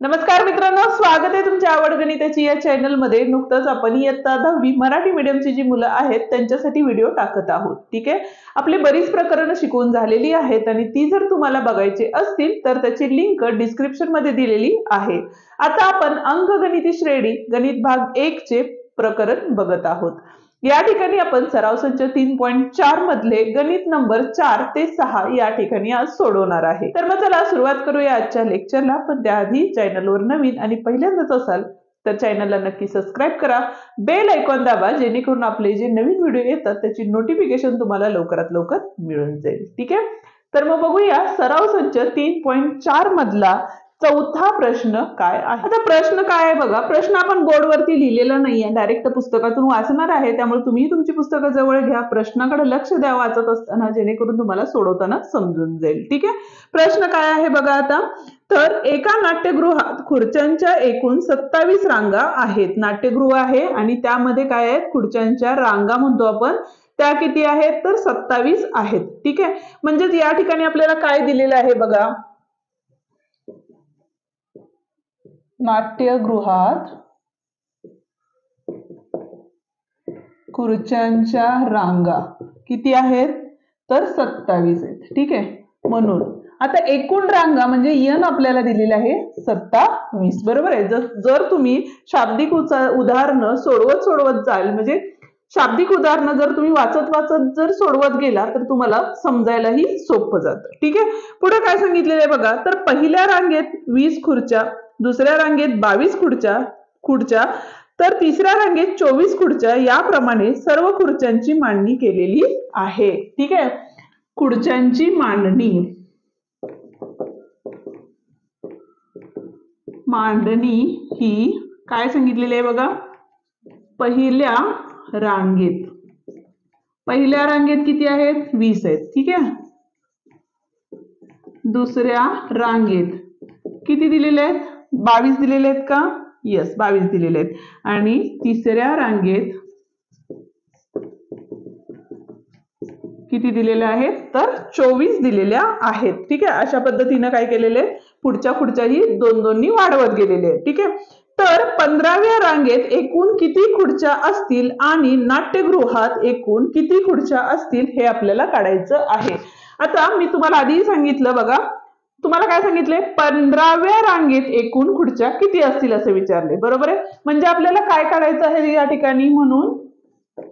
नमस्कार मित्रांनो, स्वागत आहे तुमच्या आवड गणिताची या चॅनल मध्ये। नुकतंच आपण इयत्ता 10वी मराठी मीडियमची जी मुलं आहेत त्यांच्यासाठी व्हिडिओ टाकत आहोत। ठीक आहे, आपली बरीच प्रकरणं शिकवून झालेली आहेत आणि ती जर तुम्हाला बघायची असतील तर त्याची लिंक डिस्क्रिप्शन मध्ये दिलेली आहे। आता आपण अंकगणिती श्रेणी गणित भाग 1 चे प्रकरण बघत आहोत। या ठिकाणी आपण सराव संच 3.4 मधले गणित नंबर 4 ते 6 या ठिकाणी आज सोडवणार आहे। तर मग चला सुरुवात करूया आजच्या लेक्चरला। पण त्याआधी चॅनलवर नवीन आणि पहिल्यांदाच असाल तर चॅनलला नक्की सबस्क्राइब करा, बेल आयकॉन दाबा, जेणेकरून आपले जे नवीन व्हिडिओ येतात त्याची नोटिफिकेशन तुम्हाला लवकरात लवकर मिळून जाईल। ठीक आहे, तर मग बघूया सराव संच 3.4 मधला चौथा प्रश्न काय आहे। आता प्रश्न काय आहे बघा, प्रश्न आपण बोर्डवरती लिहिलेला नाहीये, डायरेक्ट पुस्तकातून वाचणार आहे। त्यामुळे तुम्ही तुमची पुस्तकं जवळ घ्या, प्रश्नाकडे लक्ष द्या वाचत असताना, जेणेकरून तुम्हाला सोडवताना समजून जाईल। ठीक आहे, प्रश्न काय आहे बघा आता, तर एका नाट्यगृहात खुर्च्यांच्या एकूण 27 रांगा आहेत। नाट्यगृह आहे आणि त्यामध्ये काय आहेत, खुर्च्यांच्या रांगा म्हणतो आपण, त्या किती आहेत तर 27 आहेत। ठीक आहे, म्हणजे या ठिकाणी आपल्याला काय दिलेलं आहे बघा, नाट्यगृहात खुर्च्यांच्या रांगा किती आहेत तर 27 आहेत। ठीक आहे, म्हणून आता एकूण रांगा म्हणजे n आपल्याला दिलेला आहे 27, बरोबर आहे। जर तुम्ही शाब्दिक उदाहरणं सोडवत जाल, म्हणजे शाब्दिक उदाहरणं जर तुम्ही वाचत जर सोडवत गेला तर तुम्हाला समजायलाही सोपं जातं। ठीक आहे, पुढे काय सांगितलेलं आहे बघा, तर पहिल्या रांगेत 20 खुर्च्या, दुसऱ्या रांगेत 22 खुर्च्या, तर तिसऱ्या रांगेत 24 खुर्च्या, याप्रमाणे सर्व खुर्च्यांची मांडणी केलेली आहे। ठीक आहे, खुर्च्यांची मांडणी ही काय सांगितलेली आहे बघा, पहिल्या रांगेत किती आहेत 20 आहेत। ठीक आहे, दुसऱ्या रांगेत किती दिलेले आहेत 22 दिलेले आहेत का, यस 22 दिलेले आहेत, आणि तिसऱ्या रांगेत किती दिलेले आहेत तर 24 दिलेल्या आहेत। ठीक आहे, अशा पद्धतीने काय केलेले, पुढच्या खुर्च्याही 2-2 वाढवत गेलेले आहेत। ठीक आहे, तर 15व्या रांगेत एकूण किती खुर्च्या असतील आणि नाट्यगृहात एकूण किती खुर्च्या असतील हे आपल्याला काढायचं आहे। आता मी तुम्हाला आधी सांगितलं बघा, तुम्हाला काय सांगितले, 15व्या रांगेत एकूण खुर्च्या किती असतील असे विचारले, बरोबर आहे। म्हणजे आपल्याला काय काढायचं आहे या ठिकाणी, म्हणून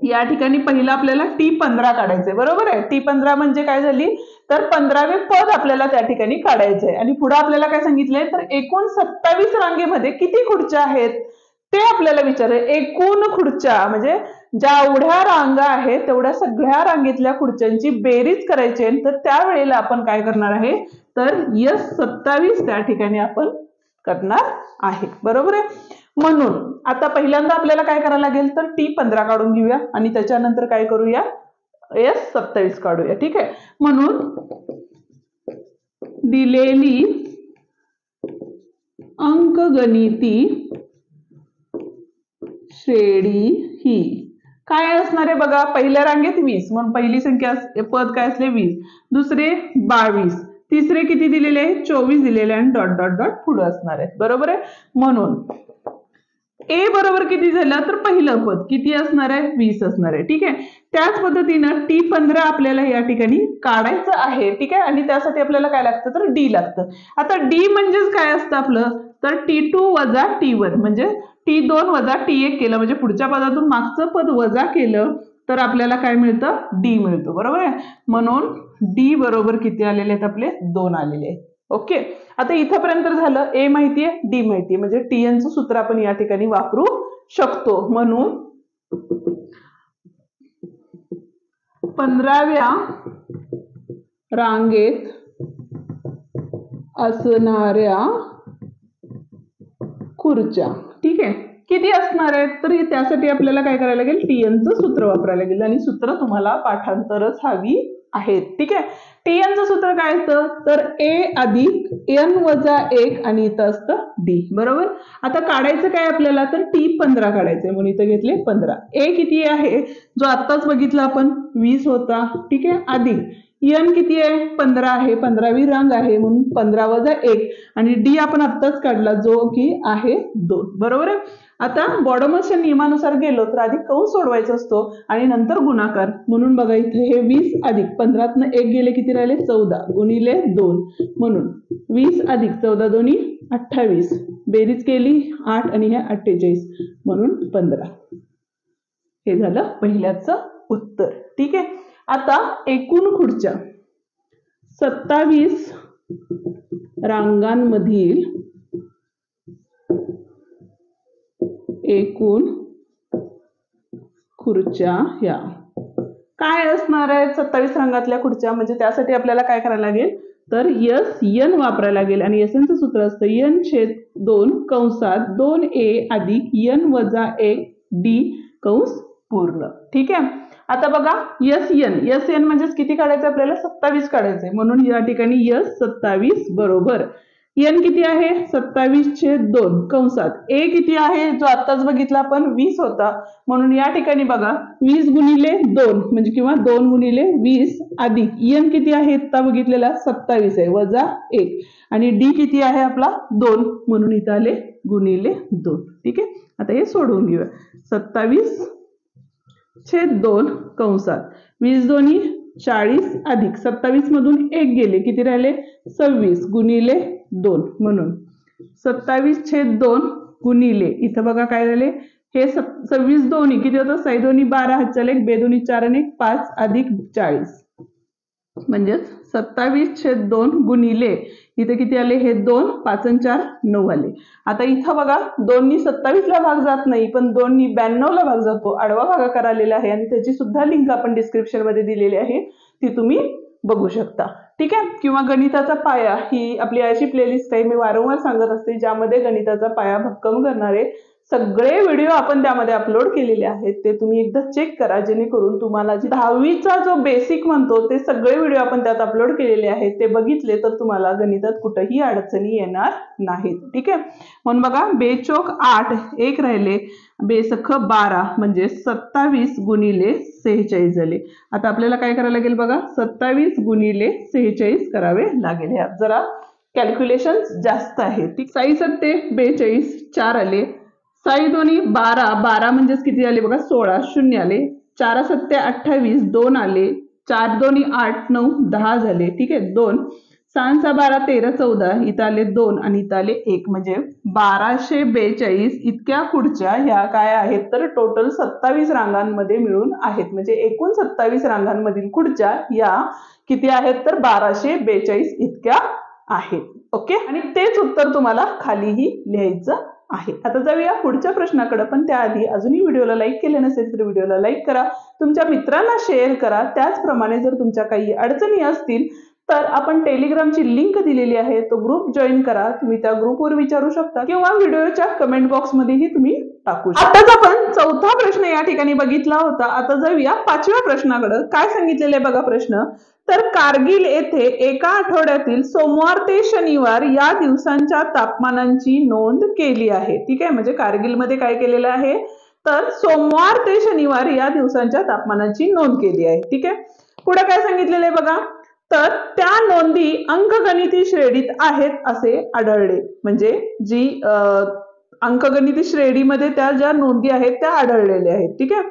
या ठिकाणी पहिला आपल्याला T15 काढायचंय, बरोबर आहे। T15 म्हणजे काय झाली तर 15वे पद आपल्याला त्या ठिकाणी काढायचंय, आणि पुढे आपल्याला काय सांगितलंय तर एकूण 27 रांगेमध्ये किती खुर्च्या आहेत ते आपल्याला विचारलंय। एकूण खुर्च्या म्हणजे जेवढ्या रांगा आहेत तेवढ्या सगळ्या रांगेतल्या खुर्च्यांची बेरीज करायची आहे, तर त्यावेळेला आपण काय करणार आहे तर यस 27 त्या ठिकाणी आपण करणार आहे, बरोबर आहे। म्हणून आता पहिल्यांदा आपल्याला काय करायला लागेल तर T15 काढून घेऊया आणि त्याच्यानंतर काय करूया यस 27 काढूया। ठीक आहे, म्हणून दिलेली अंकगणिती श्रेणी ही काय असणार आहे बघा, पहिल्या रांगेत 20 म्हणून पहिली संख्या पद काय असले 20, दुसरे 22, तिसरे किती दिलेले 24 दिलेले, आणि डॉट डॉट डॉट पुढे असणार आहे, बरोबर आहे। म्हणून ए बरोबर किती झालं तर पहिलं पद किती असणार आहे 20 असणार आहे। ठीक आहे, त्याच पद्धतीनं T15 आपल्याला या ठिकाणी काढायचं आहे। ठीक आहे, आणि त्यासाठी आपल्याला काय लागतं तर D लागतं। आता D म्हणजेच काय असतं आपलं तर T2 वजा T1, म्हणजे T2 वजा T1 केलं म्हणजे पुढच्या पदातून मागचं पद वजा केलं तर आपल्याला काय मिळतं D मिळतो, बरोबर आहे। म्हणून D बरोबर किती आलेले आहेत आपले 2 आलेले आहेत। ओके, आता इथपर्यंत झालं, ए माहितीये डी माहितीये, म्हणजे TN चं सूत्र आपण या ठिकाणी वापरू शकतो। म्हणून 15व्या रांगेत असणाऱ्या खुर्च्या, ठीक आहे, किती असणार आहेत तर त्यासाठी आपल्याला काय करायला लागेल TN चं सूत्र वापरायला लागेल, आणि सूत्र तुम्हाला पाठांतरच हवी आहेत। ठीक आहे, TN चं सूत्र काय असतं तर A अधिक N वजा 1 आणि इथं असतं D, बरोबर। आता काढायचं काय आपल्याला तर T15 काढायचंय, म्हणून इथं घेतले 15। A किती आहे जो आत्ताच बघितला आपण 20 होता, ठीक आहे, अधिक एन किती आहे 15 आहे, 15वी रांग आहे म्हणून 15 वजा 1 आणि डी आपण आत्ताच काढला जो की आहे 2. बरोबर आहे. आता बॉडोमसच्या नियमानुसार गेलो तर आधी कंस सोडवायचा असतो आणि नंतर गुणाकार. म्हणून बघा इथे हे 20 अधिक 15तनं 1 गेले किती राहिले 14 गुणिले 2 म्हणून 20 अधिक 14 दोन्ही 28 बेरीज केली 8 आणि हे 48 म्हणून 15. हे झालं पहिल्याचं उत्तर. ठीक आहे. आता एकूण खुर्च्या 27 रांगांमधील एकूण खुर्च्या ह्या काय असणार आहेत 27 रांगातल्या खुर्च्या. म्हणजे त्यासाठी आपल्याला काय करायला लागेल तर एन वापरायला लागेल आणि एसचं सूत्र असतं n/2 कंसात 2a अधिक n वजा 1 d कंस पूर्ण. ठीक आहे. आता बघा एन म्हणजेच किती काढायचं आपल्याला 27 काढायचंय म्हणून या ठिकाणी 27 बरोबर एन किती आहे 27/2 कंसात ए किती आहे जो आत्ताच बघितला आपण 20 होता म्हणून या ठिकाणी बघा 20 गुणिले 2 म्हणजे किंवा 2 गुणिले 20 अधिक एन किती आहे आता बघितलेला 27 आहे वजा 1 आणि डी किती आहे आपला 2 म्हणून इथं आले गुणिले 2. ठीक आहे. आता हे सोडवून घेऊया 27/2 कंसात 20 दोन्ही 40 अधिक 27 मधून 1 गेले किती राहिले 26 गुणिले 2 म्हणून 27/2 गुणिले इथं बघा काय झाले हे 26 दोन्ही किती होतं 6 दोन्ही 12 हातच्याला 1 बे दोन्ही 4 आणि 1 5 अधिक 40 म्हणजेच 27/2 गुणिले इथे किती आले हे 2 5 आणि 4 9 आले. आता इथं बघा 2नी 27 ला भाग जात नाही पण 2नी 92 ला भाग जातो. आडवा भागाकार आलेला आहे आणि त्याची सुद्धा लिंक आपण डिस्क्रिप्शन मध्ये दिलेली आहे ती तुम्ही बघू शकता. ठीक आहे. किंवा गणिताचा पाया ही आपली अशी प्लेलिस्ट आहे मी वारंवार सांगत असते ज्यामध्ये गणिताचा पाया भक्कम करणारे सगळे व्हिडिओ आपण त्यामध्ये अपलोड केलेले आहेत ते तुम्ही एकदा चेक करा जेणेकरून तुम्हाला 10वीचा जो बेसिक म्हणतो ते सगळे व्हिडिओ आपण त्यात अपलोड केलेले आहेत ते बघितले तर तुम्हाला गणितात कुठेही अडचणी येणार नाहीत. ठीक आहे. म्हणून बघा बेचोक 8 एक राहिले बेसख 12 म्हणजे 27 गुणिले 46 झाले. आता आपल्याला काय करायला लागेल बघा 27 गुणिले 46 करावे लागेल. ह्यात जरा कॅल्क्युलेशन जास्त आहे. ठीक 6 सत्ते 42 4 आले 6 दोन्ही 12 12 म्हणजेच किती आले बघा 16 0 आले 4 सत्ते 28 2 आले 4 दोन्ही 8 9 10 झाले. ठीक आहे. 2 6 6 12 13 14 इथं आले 2 आणि इथं आले 1 म्हणजे 1242 इतक्या खुर्च्या ह्या काय आहेत तर टोटल 27 रांगांमध्ये मिळून आहेत. म्हणजे एकूण 27 रांगांमधील खुर्च्या या किती आहेत तर 1242 इतक्या आहेत. ओके. आणि तेच उत्तर तुम्हाला खालीही लिहायचं आहे. आता जाऊया पुढच्या प्रश्नाकडे पण त्याआधी अजूनही व्हिडिओला लाईक केले नसेल तर व्हिडिओला लाईक करा तुमच्या मित्रांना शेअर करा. त्याचप्रमाणे जर तुमच्या काही अडचणी असतील तर आपण टेलिग्रामची लिंक दिलेली आहे तो ग्रुप जॉईन करा. तुम्ही त्या ग्रुपवर विचारू शकता किंवा व्हिडिओच्या कमेंट बॉक्स मध्येही तुम्ही टाकू शकता. आताच आपण चौथा प्रश्न या ठिकाणी बघितला होता. आता जाऊया 5व्या प्रश्नाकडे. काय सांगितलेलं आहे बघा प्रश्न तर कारगिल येथे एका आठवड्यातील सोमवार ते शनिवार या दिवसांच्या तापमानांची नोंद केली आहे. ठीक आहे. म्हणजे कारगिलमध्ये काय केलेलं आहे तर सोमवार ते शनिवार या दिवसांच्या तापमानाची नोंद केली आहे. ठीक आहे. पुढे काय सांगितलेलं आहे बघा तर त्या नोंदी अंकगणिती श्रेणीत आहेत असे आढळले. म्हणजे जी अंकगणिती श्रेणीमध्ये त्या ज्या नोंदी आहेत त्या आढळलेल्या आहेत. ठीक आहे.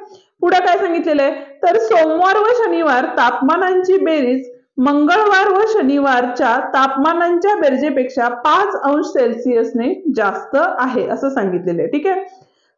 पुढे काय सांगितलेलं आहे तर सोमवार व शनिवार तापमानांची बेरीज मंगळवार व शनिवारच्या तापमानांच्या बेरजेपेक्षा 5 अंश सेल्सिअसने जास्त आहे असं सांगितलेलं आहे. ठीक आहे.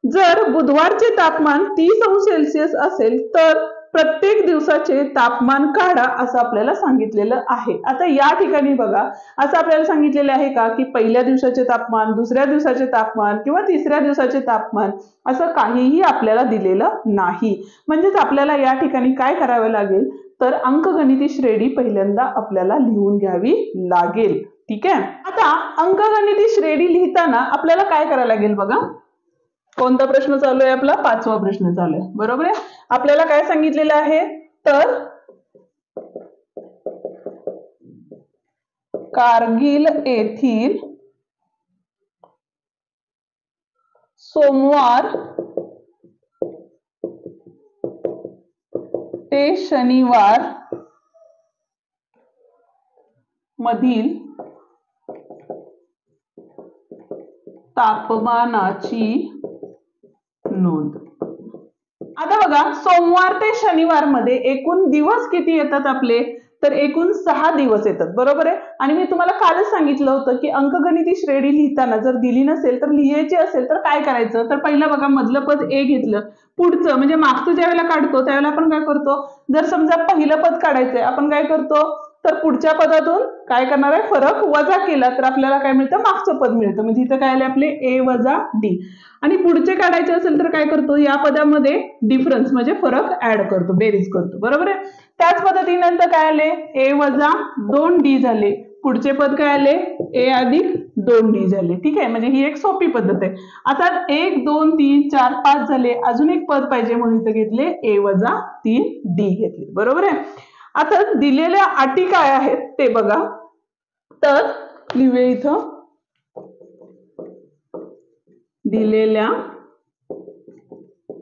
जर बुधवारचे तापमान 30 अंश सेल्सिअस असेल तर प्रत्येक दिवसाचे तापमान काढा असं आपल्याला सांगितलेलं आहे. आता या ठिकाणी बघा असं आपल्याला सांगितलेलं आहे का की पहिल्या दिवसाचे तापमान दुसऱ्या दिवसाचे तापमान किंवा तिसऱ्या दिवसाचे तापमान असं काहीही आपल्याला दिलेलं नाही. म्हणजेच आपल्याला या ठिकाणी काय करावे लागेल तर अंकगणिती श्रेणी पहिल्यांदा आपल्याला लिहून घ्यावी लागेल. ठीक आहे. आता अंकगणिती श्रेणी लिहिताना आपल्याला काय करायला लागेल बघा कोणता प्रश्न चालू आहे आपला 5वा प्रश्न चालू आहे. बरोबर आहे. आपल्याला काय सांगितलेलं आहे तर कारगिल येथील सोमवार ते शनिवार मधील तापमानाची नोंद। आता बघा, सोमवार ते शनिवार मध्ये एकूण दिवस किती येतात आपले, तर एकूण 6 दिवस येतात, बरोबर आहे। आणि मी तुम्हाला कालच सांगितलं होतं की अंकगणिती श्रेणी लिहिताना जर दिली नसेल तर लिहायची असेल तर काय करायचं, तर पहिलं बघा मधलं पद ए घेतलं, पुढचं म्हणजे मागचं ज्या वेळेला काढतो त्यावेळेला आपण काय करतो, जर समजा पहिलं पद काढायचंय आपण काय करतो, तर पुढच्या पदातून काय करणार आहे, फरक वजा केला तर आपल्याला काय मिळतं, मागचं पद मिळतं। म्हणजे इथं काय आले आपले ए वजा डी। आणि पुढचे काढायचे असेल तर काय करतो, या पदामध्ये डिफरन्स म्हणजे फरक ऍड करतो, बेरीज करतो, बरोबर आहे। त्याच पद्धतीनंतर काय आले, ए वजा 2d झाले, पुढचे पद काय आले, ए अधिक 2d झाले। ठीक आहे, म्हणजे ही एक सोपी पद्धत आहे। आता 1 2 3 4 5 झाले, अजून एक पद पाहिजे म्हणून इथे घेतले ए वजा 3d घेतले, बरोबर आहे। आता दिलेल्या अटी काय आहेत ते बघा, तर लिहूया इथं, दिलेल्या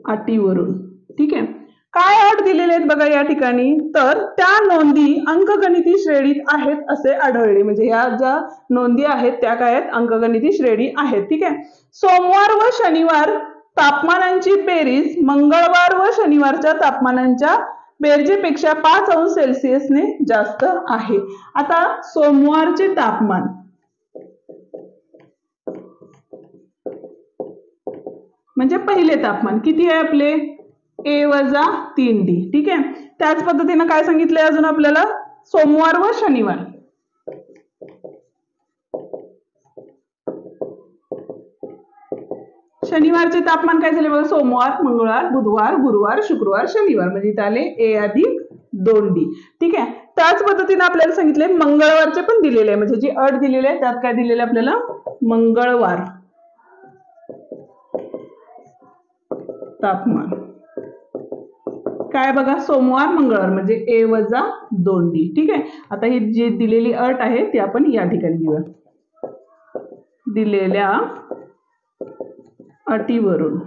अटीवरून। ठीक आहे, काय अट दिलेले आहेत बघा या ठिकाणी, तर त्या नोंदी अंकगणिती श्रेणीत आहेत असे आढळले। म्हणजे या ज्या नोंदी आहेत त्या काय आहेत, अंकगणिती श्रेणी आहेत। ठीक आहे, सोमवार व शनिवार तापमानांची बेरीज मंगळवार व शनिवारच्या तापमानांच्या बेरजेपेक्षा 5 अंश सेल्सिअसने जास्त आहे। आता सोमवारचे तापमान म्हणजे पहिले तापमान किती आहे आपले, ए वजा 3d। ठीक आहे, त्याच पद्धतीने काय सांगितलंय अजून आपल्याला, सोमवार व शनिवार, शनिवारचे तापमान काय झाले बघा, सोमवार मंगळवार बुधवार गुरुवार शुक्रवार शनिवार, म्हणजे इथे आले ए अधिक 2d। ठीक आहे, त्याच पद्धतीने आपल्याला सांगितले मंगळवारचे पण दिलेले आहे, म्हणजे जी अट दिलेली आहे त्यात काय दिलेले आपल्याला, मंगळवार तापमान काय बघा, सोमवार मंगळवार म्हणजे ए वजा 2d। ठीक आहे, आता ही जी दिलेली अट आहे ती आपण या ठिकाणी घेऊया, दिलेल्या अटीवरून।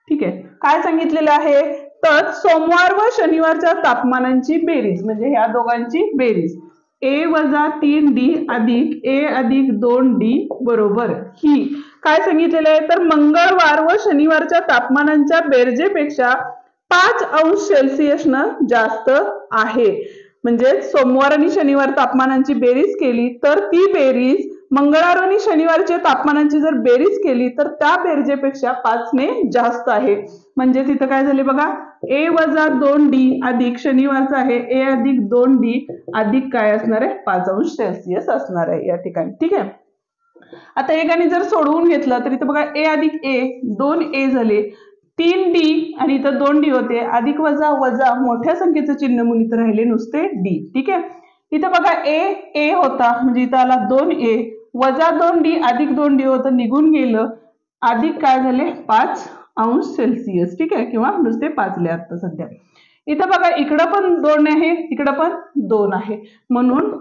ठीक आहे, काय सांगितलेलं आहे, तर सोमवार व शनिवारच्या तापमानांची बेरीज म्हणजे ह्या दोघांची बेरीज ए वजा 3d अधिक ए अधिक 2d बरोबर ही काय सांगितलेलं आहे, तर मंगळवार व शनिवारच्या तापमानांच्या बेरजेपेक्षा 5 अंश सेल्सिअसनं जास्त आहे। म्हणजे सोमवार आणि शनिवार तापमानांची बेरीज केली तर ती बेरीज मंगळवार आणि शनिवारच्या तापमानांची जर बेरीज केली तर त्या बेरजेपेक्षा 5 ने जास्त आहे। म्हणजे तिथं काय झाले बघा, ए वजा 2d अधिक शनिवारचा आहे ए अधिक 2d अधिक काय असणार आहे, 5 अंश सेल्सिअस असणार आहे या ठिकाणी। ठीक आहे, आता एकाने जर सोडवून घेतलं तर इथं बघा ए अधिक ए 2a झाले, 3d आणि इथं 2d होते, अधिक वजा वजा मोठ्या संख्येचं चिन्ह म्हणून इथं राहिले नुसते d। ठीक आहे, इथं बघा ए होता म्हणजे इथं आला 2a वजा 2d अधिक 2d होतं, निघून गेलं, अधिक काय झाले 5 अंश सेल्सिअस। ठीक आहे, किंवा नुसते 5 ले आता सध्या। इथं बघा इकडं पण 2 आहे इकडं पण 2 आहे, म्हणून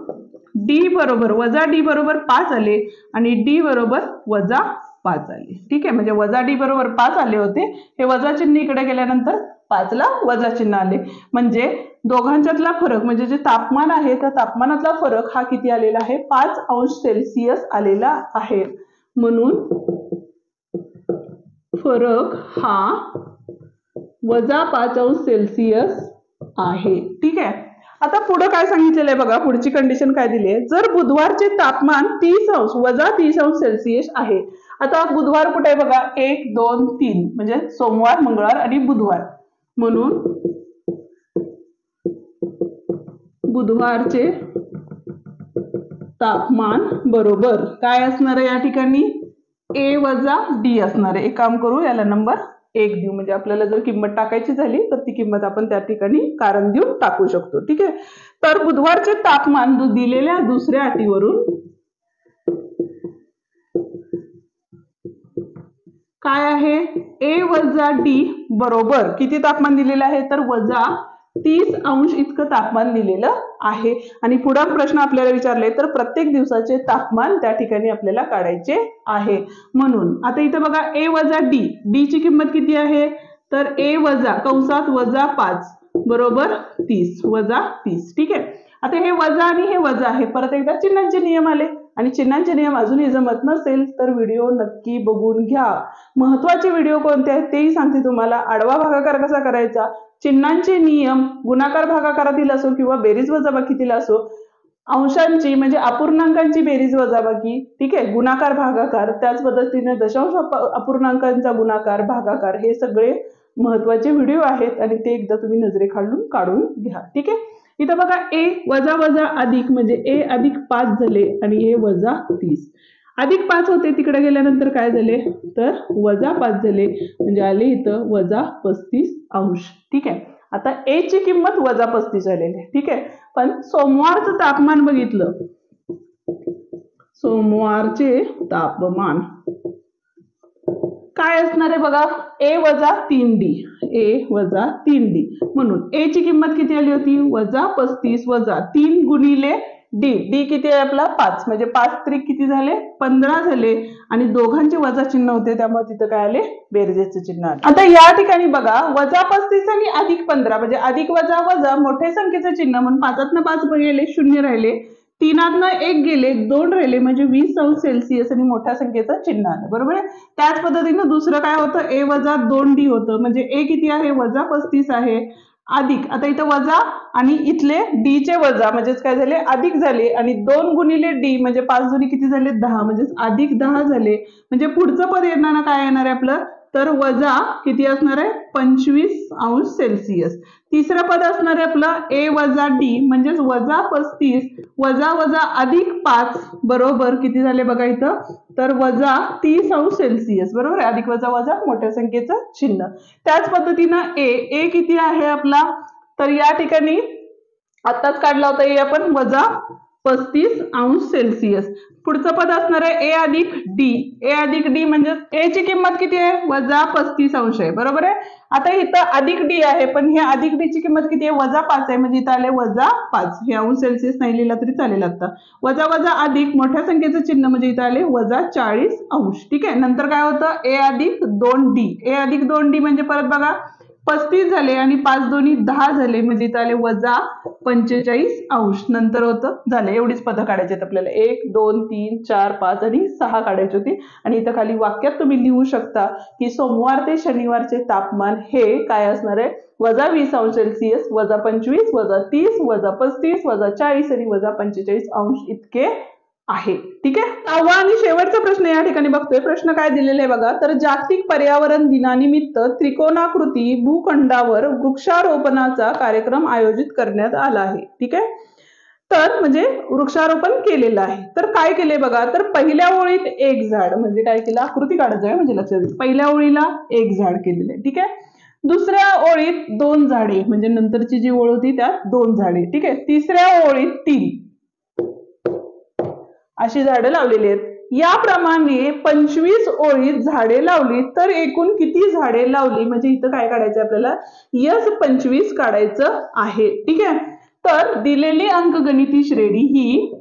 d बरोबर वजा d बरोबर 5 आले आणि d बरोबर वजा 5 आले। ठीक आहे, म्हणजे वजा d बरोबर 5 आले होते, हे वजा चिन्ह इकडे गेल्यानंतर 5 ला वजा चिन्ह आले, म्हणजे दोघांच्यातला फरक म्हणजे जे तापमान आहे त्या तापमानातला फरक हा किती आलेला आहे, 5 अंश सेल्सिअस आलेला आहे। म्हणून फरक हा वजा 5 अंश सेल्सिअस आहे। ठीक आहे, आता पुढे काय सांगितलेलं आहे बघा, पुढची कंडिशन काय दिली आहे, जर बुधवारचे तापमान 30 अंश वजा 30 अंश सेल्सिअस आहे। आता बुधवार कुठे आहे बघा, 1 2 3 म्हणजे सोमवार मंगळवार आणि बुधवार, म्हणून बुधवारचे तापमान बरोबर काय असणार आहे या ठिकाणी, ए वजा डी असणार आहे। एक काम करू, याला नंबर 1 देऊ, म्हणजे आपल्याला जर किंमत टाकायची झाली तर ती किंमत आपण त्या ठिकाणी कारण देऊन टाकू शकतो। ठीक आहे, तर बुधवारचे तापमान दिलेल्या दुसऱ्या अटीवरून काय आहे, ए वजा डी बरोबर किती तापमान दिलेलं आहे, तर वजा 30 अंश इतकं तापमान दिलेलं आहे। आणि पुढे प्रश्न आपल्याला विचारले तर प्रत्येक दिवसाचे तापमान त्या ठिकाणी आपल्याला काढायचे आहे। म्हणून आता इथे बघा ए वजा डी ची किंमत किती आहे, तर ए वजा कंसात वजा 5 बरोबर 30 वजा 30। ठीक आहे, आता हे वजा आणि हे वजा आहे, परत एकदा चिन्हांचे नियम आले आणि चिन्हांचे नियम अजूनही जमत नसेल तर व्हिडिओ नक्की बघून घ्या. महत्त्वाचे व्हिडिओ कोणते आहेत तेही सांगते तुम्हाला. आडवा भागाकार कसा करायचा, चिन्हांचे नियम, गुणाकार भागाकारातील असो किंवा बेरीज वजाबाकीतील असो, अंशांची म्हणजे अपूर्णांकांची बेरीज वजाबाकी, ठीक आहे, गुणाकार भागाकार, त्याच पद्धतीने दशांश अपूर्णांकांचा गुणाकार भागाकार, हे सगळे महत्त्वाचे व्हिडिओ आहेत आणि ते एकदा तुम्ही नजरेखालून काढून घ्या. ठीक आहे. इथं बघा ए वजा वजा अधिक म्हणजे ए अधिक 5 झाले आणि ए वजा 30. अधिक 5 होते, तिकडे गेल्यानंतर काय झाले तर वजा 5 झाले म्हणजे आले इथं वजा 35 अंश. ठीक आहे. आता ए ची किंमत वजा 35 आलेली आहे. ठीक आहे. पण सोमवारचं तापमान बघितलं, सोमवारचे तापमान काय असणार आहे बघा, ए वजा 3D, ए वजा 3D, म्हणून ए ची किंमत किती आली होती वजा 35 वजा 3 गुणिले डी, डी किती आहे आपला 5 म्हणजे 5 त्रिक किती झाले 15 झाले आणि दोघांचे वजा चिन्ह होते त्यामुळे तिथं काय आले बेरजेचे चिन्ह आले. आता या ठिकाणी बघा वजा 35 आणि अधिक 15 म्हणजे अधिक वजा वजा मोठ्या संख्येचं चिन्ह म्हणून 5 5 गेले 0 राहिले, 3 1 गेले 2 राहिले म्हणजे 20 अंश सेल्सिअस आणि मोठ्या संख्येचं चिन्ह आलं. बरोबर आहे. त्याच पद्धतीने दुसरं काय होतं ए वजा 2D होतं म्हणजे ए किती आहे वजा 35 आहे अधिक, आता इथं वजा आणि इथले डी चे वजा म्हणजेच काय झाले अधिक झाले आणि 2 गुणिले डी म्हणजे 5 दुनी किती झाले 10 म्हणजेच अधिक 10 झाले म्हणजे पुढचं पद येणार काय येणार आहे आपलं तर वजा किती असणार आहे 25 अंश सेल्सिअस. तिसरं पद असणार आहे आपलं ए वजा डी म्हणजेच वजा 35 वजा वजा अधिक 5 बरोबर किती झाले बघा इथं तर वजा 30 अंश सेल्सिअस. बरोबर आहे. अधिक वजा वजा मोठ्या संख्येचं चिन्ह. त्याच पद्धतीनं ए किती आहे आपला तर या ठिकाणी आत्ताच काढला होता ए आपण वजा 35 अंश सेल्सिअस. पुढचं पद असणार आहे ए अधिक डी, ए अधिक डी म्हणजे ए ची किंमत किती आहे वजा 35 अंश आहे. बरोबर आहे. आता इथं अधिक डी आहे पण हे अधिक डी ची किंमत किती आहे वजा 5 आहे म्हणजे इथं आले वजा 5, हे अंश सेल्सिअस नाही लिहिला तरी चालेल. आता वजा वजा अधिक मोठ्या संख्येचं चिन्ह म्हणजे इथं आले वजा 40 अंश. ठीक आहे. नंतर काय होतं ए अधिक 2D, ए अधिक 2D म्हणजे परत बघा 35 झाले आणि 5 दोन्ही 10 झाले म्हणजे इथं आले वजा 45 अंश. नंतर होतं झालं. एवढीच पदं काढायची आहेत आपल्याला 1 2 3 4 5 आणि 6 काढायची होती आणि इथं खाली वाक्यात तुम्ही लिहू शकता की सोमवार ते शनिवारचे तापमान हे काय असणार आहे वजा 20 अंश सेल्सिअस वजा 25 वजा 30 वजा 35 वजा 40 आणि वजा 45 अंश इतके आहे. ठीक आहे. 6वा आणि शेवटचा प्रश्न या ठिकाणी बघतोय. प्रश्न काय दिलेला आहे बघा तर जागतिक पर्यावरण दिनानिमित्त त्रिकोणाकृती भूखंडावर वृक्षारोपणाचा कार्यक्रम आयोजित करण्यात आला आहे. ठीक आहे. तर म्हणजे वृक्षारोपण केलेलं आहे. तर काय केले बघा तर पहिल्या ओळीत एक झाड म्हणजे काय केलं आकृती काढायचं आहे म्हणजे लक्षात येईल. पहिल्या ओळीला एक झाड केलेलं आहे. ठीक आहे. दुसऱ्या ओळीत 2 झाडे म्हणजे नंतरची जी ओळ होती त्यात 2 झाडे. ठीक आहे. तिसऱ्या ओळीत 3 अशी झाडं लावलेली आहेत. याप्रमाणे 25 ओळीत झाडे लावली तर एकूण किती झाडे लावली म्हणजे इथं काय काढायचं आपल्याला यस 25 काढायचं आहे. ठीक आहे. तर दिलेली अंकगणिती श्रेणी ही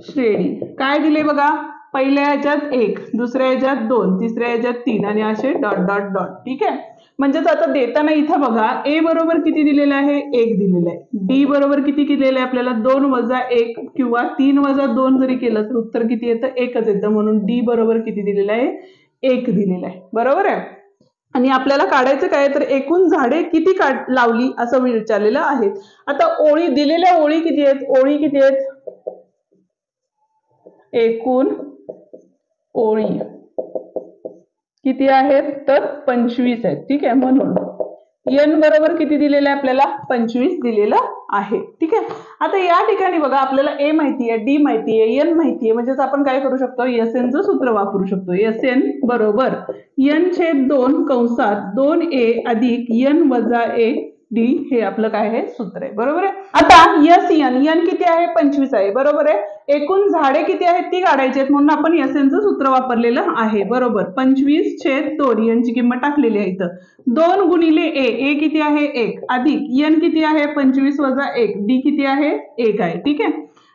श्रेणी काय दिले बघा पहिल्या ह्याच्यात 1, दुसऱ्या ह्याच्यात 2, तिसऱ्या ह्याच्यात 3 आणि असे डॉट डॉट डॉट. ठीक आहे. म्हणजेच आता देताना इथं बघा ए बरोबर किती दिलेलं आहे 1 दिलेलं आहे, डी बरोबर किती दिलेलं आहे आपल्याला 2 वजा 1 किंवा 3 वजा 2 जरी केलं तर उत्तर किती येतं 1च येतं म्हणून डी बरोबर किती दिलेलं आहे 1 दिलेलं आहे. बरोबर आहे. आणि आपल्याला काढायचं काय तर एकूण झाडे किती लावली असं विचारलेलं आहे. आता ओळी दिलेल्या ओळी किती आहेत ओळी किती आहेत एकूण ओळी किती आहेत तर 25 आहेत. ठीक आहे. म्हणून n बरोबर किती दिलेलं आहे आपल्याला 25 दिलेलं आहे. ठीक आहे. आता या ठिकाणी बघा आपल्याला a माहिती आहे डी माहिती आहे n माहिती आहे म्हणजेच आपण काय करू शकतो SN चं सूत्र वापरू शकतो. SN बरोबर n/2 कंसात 2a अधिक n वजा 1 डी हे आपलं काय आहे सूत्र आहे. बरोबर आहे. आता SN किती आहे 25 आहे. बरोबर आहे. एकूण झाडे किती आहेत ती काढायची आहेत म्हणून आपण SN चं सूत्र वापरलेलं आहे. बरोबर 25/2 यांची किंमत टाकलेली आहे इथं 2 गुणिले a किती आहे 1 अधिक n किती आहे 25 वजा 1 डी किती आहे 1 आहे. ठीक आहे.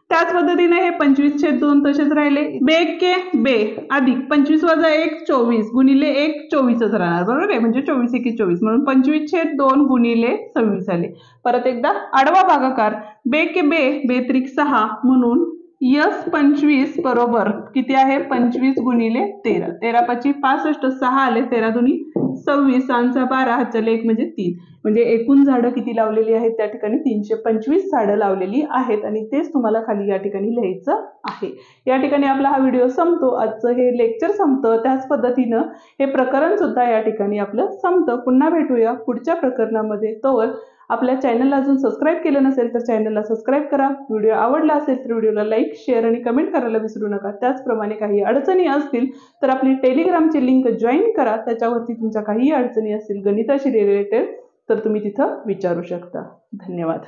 त्याच पद्धतीने हे 25/2 तसेच राहिले. बे के बे अधिक 25 वजा 1 24 गुणिले 1 24च राहणार, बरोबर आहे, म्हणजे 24 1 24 म्हणून 25/2 गुणिले 26 आले. परत एकदा आडवा भागाकार, बे के बे बेत्रिक 6 म्हणून यस 25 बरोबर किती आहे 25 गुणिले 13, 13×5 65, 6 आले, 13 दुनी 26, 6×12 हातच्याला 1 म्हणजे 3, म्हणजे एकूण झाडं किती लावलेली आहेत त्या ठिकाणी 325 झाडं लावलेली आहेत आणि तेच तुम्हाला खाली या ठिकाणी लिहायचं आहे. या ठिकाणी आपला हा व्हिडिओ संपतो, आजचं हे लेक्चर संपतं. त्याच पद्धतीनं हे प्रकरण सुद्धा या ठिकाणी आपलं संपतं. पुन्हा भेटूया पुढच्या प्रकरणामध्ये. तोवर आपल्या चॅनलला अजून सबस्क्राईब केलं नसेल तर चॅनलला सबस्क्राईब करा. व्हिडिओ आवडला असेल तर व्हिडिओला लाईक शेअर आणि कमेंट करायला विसरू नका. त्याचप्रमाणे काही अडचणी असतील तर आपली टेलिग्रामची लिंक जॉईन करा. त्याच्यावरती तुमच्या काही अडचणी असतील गणिताशी रिलेटेड तर तुम्ही तिथं विचारू शकता. धन्यवाद.